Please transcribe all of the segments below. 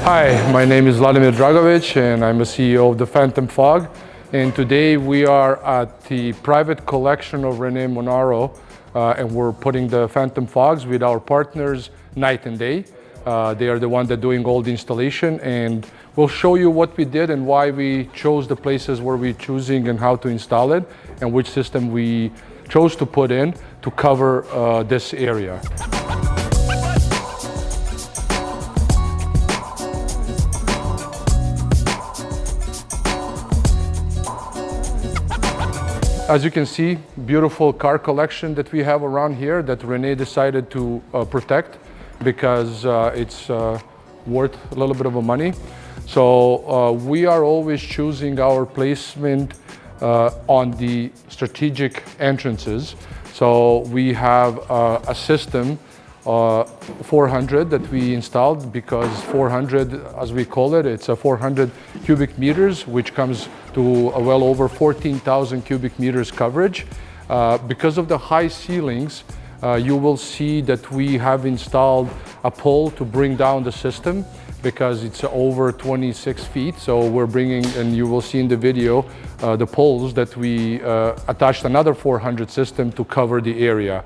Hi, my name is Vladimir Dragovic and I'm the CEO of the Phantom Fog. And today we are at the private collection of Rene Monaro and we're putting the Phantom Fogs with our partners night and day. They are the one that doing all the installation, and we'll show you what we did and why we chose the places where we're choosing and how to install it and which system we chose to put in to cover this area. As you can see, beautiful car collection that we have around here that Rene decided to protect because it's worth a little bit of money. So we are always choosing our placement on the strategic entrances. So we have a system 400 that we installed because 400, as we call it, it's a 400 cubic meters, which comes to a well over 14,000 cubic meters coverage. Because of the high ceilings, you will see that we have installed a pole to bring down the system because it's over 26 feet. So we're bringing, and you will see in the video, the poles that we attached another 400 system to cover the area.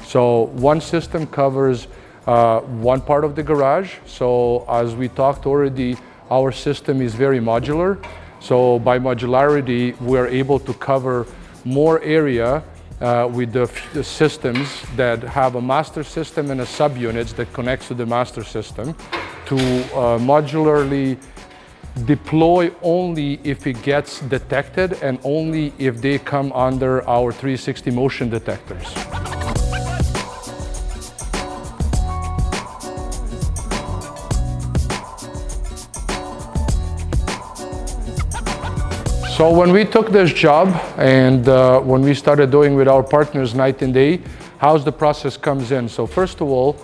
So one system covers one part of the garage. So as we talked already, our system is very modular. So by modularity, we are able to cover more area with the systems that have a master system and a subunits that connects to the master system to modularly deploy only if it gets detected and only if they come under our 360 motion detectors. So when we took this job and when we started doing with our partners night and day, how's the process comes in. So first of all,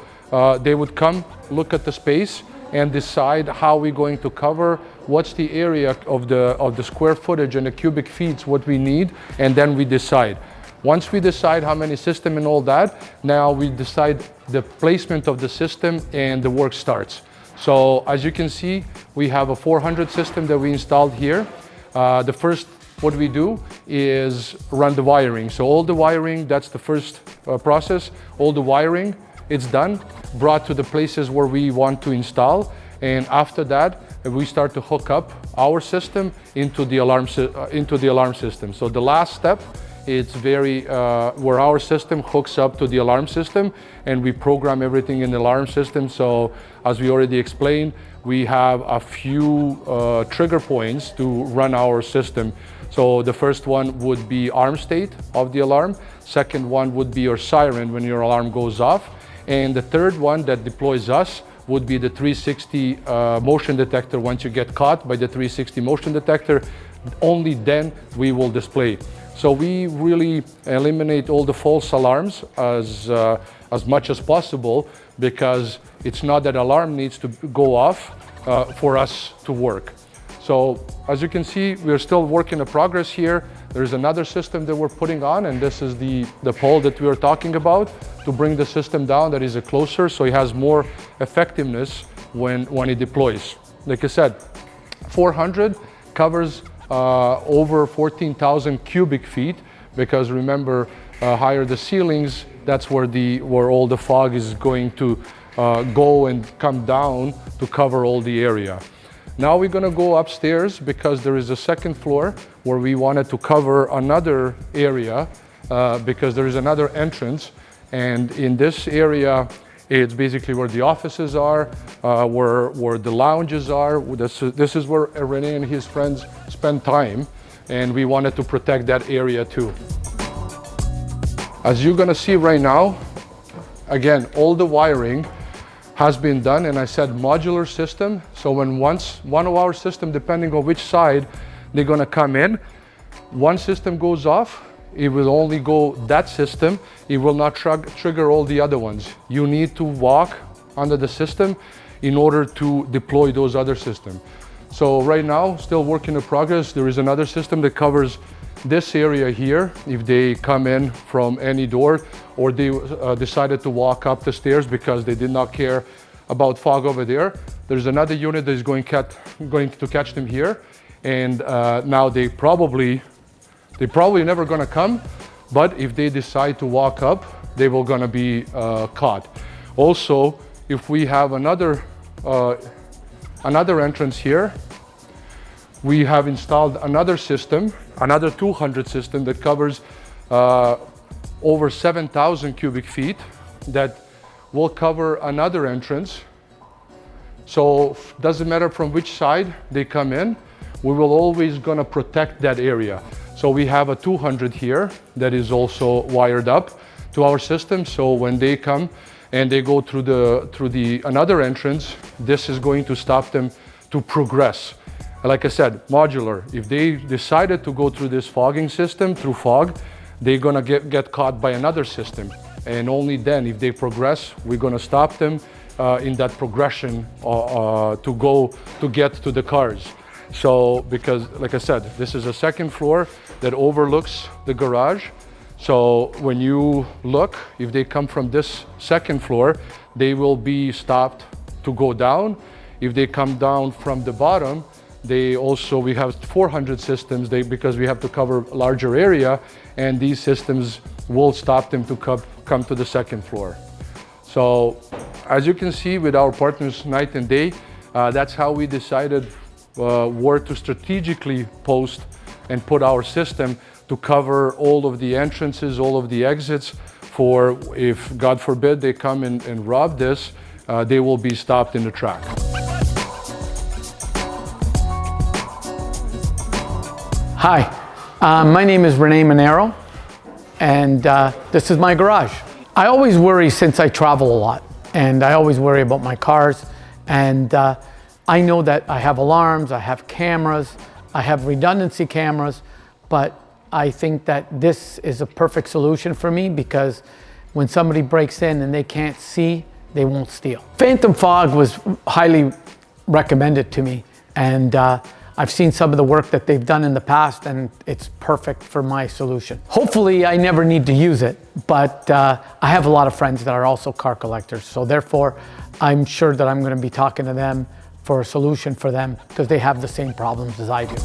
they would come, look at the space and decide how we're going to cover, what's the area of the square footage and the cubic feet, what we need, and then we decide. Once we decide how many system and all that, now we decide the placement of the system and the work starts. So as you can see, we have a 400 system that we installed here. The first, what we do is run the wiring. So all the wiring, that's the first process. All the wiring, it's done, brought to the places where we want to install. And after that, we start to hook up our system into the alarm system. So the last step, it's where our system hooks up to the alarm system and we program everything in the alarm system. So as we already explained, we have a few trigger points to run our system. So the first one would be arm state of the alarm. Second one would be your siren when your alarm goes off. And the third one that deploys us would be the 360 motion detector. Once you get caught by the 360 motion detector, only then we will display. So we really eliminate all the false alarms as much as possible because it's not that alarm needs to go off for us to work. So as you can see, we're still work in progress here. There's another system that we're putting on, and this is the pole that we were talking about to bring the system down that is closer so it has more effectiveness when it deploys. Like I said, 400 covers over 14,000 cubic feet because remember, higher the ceilings, that's where all the fog is going to go and come down to cover all the area. Now we're going to go upstairs because there is a second floor where we wanted to cover another area because there is another entrance, and in this area it's basically where the offices are, where the lounges are. This is where Rene and his friends spend time, and we wanted to protect that area too. As you're going to see right now, again, all the wiring has been done, and I said modular system. So once one of our system, depending on which side they're going to come in, one system goes off, it will only go that system. It will not trigger all the other ones. You need to walk under the system in order to deploy those other systems. So right now, still work in progress. There is another system that covers this area here, if they come in from any door or they decided to walk up the stairs because they did not care about fog over there, there's another unit that is going to catch them here. And now they probably never gonna come, but if they decide to walk up, they will gonna be caught. Also, if we have another entrance here, we have installed another system, another 200 system that covers over 7,000 cubic feet that will cover another entrance. So doesn't matter from which side they come in, we will always gonna protect that area. So we have a 200 here that is also wired up to our system. So when they come and they go through the another entrance, this is going to stop them to progress. Like I said, modular. If they decided to go through this fogging system, through fog, they're gonna get caught by another system. And only then, if they progress, we're gonna stop them in that progression to get to the cars. So, because like I said, this is a second floor that overlooks the garage. So when you look, if they come from this second floor, they will be stopped to go down. If they come down from the bottom, we have 400 systems because we have to cover a larger area, and these systems will stop them to come to the second floor. So as you can see with our partners night and day, that's how we decided where to strategically post and put our system to cover all of the entrances, all of the exits, for if God forbid they come and rob this, they will be stopped in the track. Hi, my name is Rene Monaro, and this is my garage. I always worry since I travel a lot, and I always worry about my cars, and I know that I have alarms, I have cameras, I have redundancy cameras, but I think that this is a perfect solution for me because when somebody breaks in and they can't see, they won't steal. Phantom fog was highly recommended to me, and I've seen some of the work that they've done in the past, and it's perfect for my solution. Hopefully I never need to use it, but I have a lot of friends that are also car collectors, so therefore I'm sure that I'm going to be talking to them for a solution for them because they have the same problems as I do.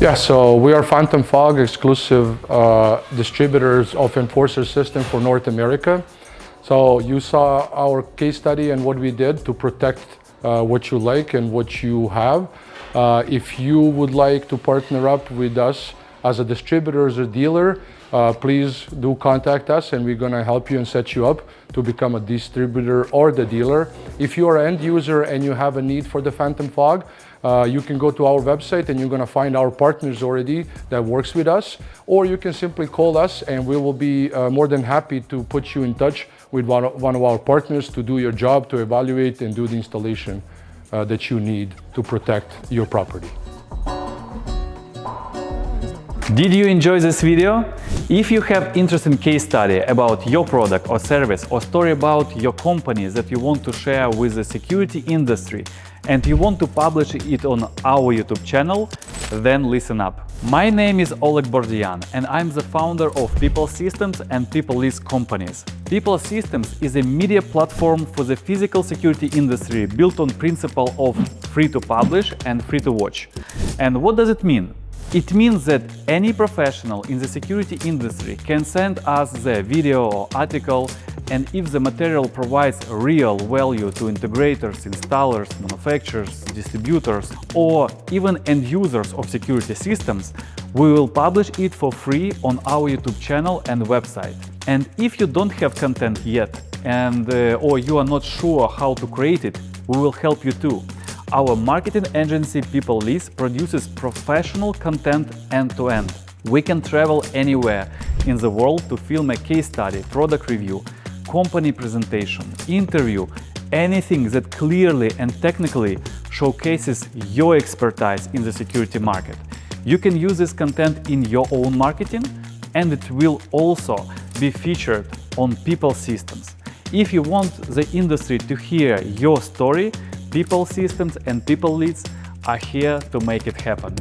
Yeah, so we are Phantom Fog exclusive distributors of Enforcer system for North America. So you saw our case study and what we did to protect what you like and what you have. If you would like to partner up with us as a distributor, as a dealer, please do contact us and we're gonna help you and set you up to become a distributor or the dealer. If you are an end user and you have a need for the Phantom Fog, you can go to our website and you're gonna find our partners already that works with us, or you can simply call us and we will be more than happy to put you in touch with one of our partners to do your job, to evaluate and do the installation that you need to protect your property. Did you enjoy this video? If you have interesting case study about your product or service or story about your company that you want to share with the security industry and you want to publish it on our YouTube channel, then listen up. My name is Oleg Bordyan and I'm the founder of Pipl Systems and Pipl List companies. Pipl Systems is a media platform for the physical security industry built on principle of free to publish and free to watch. And what does it mean? It means that any professional in the security industry can send us the video or article, and if the material provides real value to integrators, installers, manufacturers, distributors, or even end users of security systems, we will publish it for free on our YouTube channel and website. And if you don't have content yet, or you are not sure how to create it, we will help you too. Our marketing agency Pipl List produces professional content end-to-end. We can travel anywhere in the world to film a case study, product review, company presentation, interview, anything that clearly and technically showcases your expertise in the security market. You can use this content in your own marketing, and it will also be featured on Pipl Systems. If you want the industry to hear your story, Pipl Systems and Pipl Leads are here to make it happen.